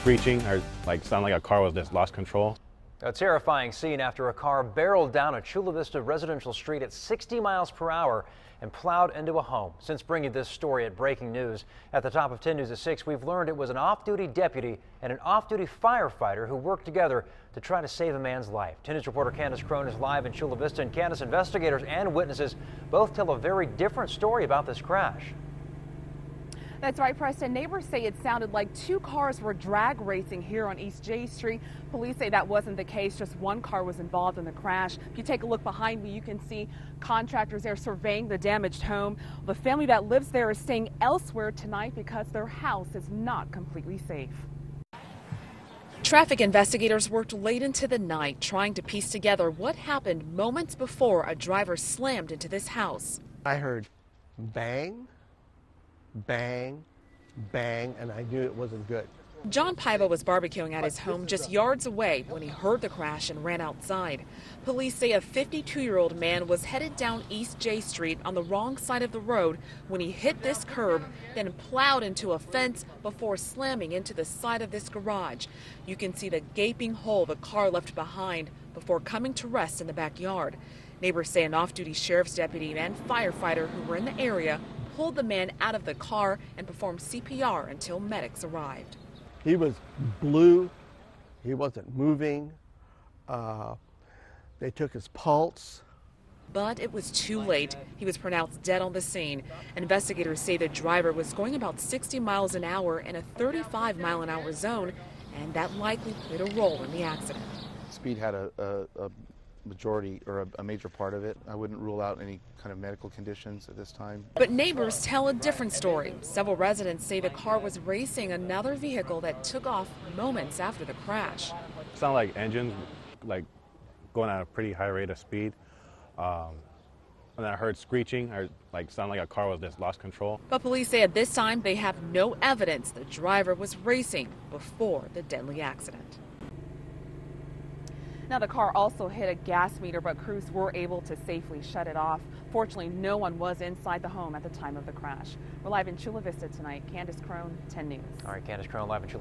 screeching or sound like a car was just lost control. A terrifying scene after a car barreled down a Chula Vista residential street at 60 miles per hour and plowed into a home. Since bringing this story at Breaking News at the top of 10 News at 6, we've learned it was an off-duty deputy and an off-duty firefighter who worked together to try to save a man's life. 10 News reporter Candace Crone is live in Chula Vista, and Candace, investigators and witnesses both tell a very different story about this crash. That's right, Preston. Neighbors say it sounded like two cars were drag racing here on East J Street. Police say that wasn't the case. Just one car was involved in the crash. If you take a look behind me, you can see contractors there surveying the damaged home. The family that lives there is staying elsewhere tonight because their house is not completely safe. Traffic investigators worked late into the night trying to piece together what happened moments before a driver slammed into this house. I heard bang, bang, bang, and I knew it wasn't good. John Paiva was barbecuing at his home just yards away when he heard the crash and ran outside. Police say a 52-year-old man was headed down East J Street on the wrong side of the road when he hit this curb, then plowed into a fence before slamming into the side of this garage. You can see the gaping hole the car left behind before coming to rest in the backyard. Neighbors say an off-duty sheriff's deputy and firefighter who were in the area pulled the man out of the car and performed CPR until medics arrived. He was blue. He wasn't moving. They took his pulse. But it was too late. He was pronounced dead on the scene. Investigators say the driver was going about 60 miles an hour in a 35-mile-an-hour zone, and that likely played a role in the accident. Speed had a majority or a major part of it. I wouldn't rule out any kind of medical conditions at this time. But neighbors tell a different story. Several residents say the car was racing another vehicle that took off moments after the crash. It sounded like engines going at a pretty high rate of speed. And then I heard screeching or sound like a car was just lost control. But police say at this time they have no evidence the driver was racing before the deadly accident. Now, the car also hit a gas meter, but crews were able to safely shut it off. Fortunately, no one was inside the home at the time of the crash. We're live in Chula Vista tonight. Candace Crone, 10 News. All right, Candace Crone live in Chula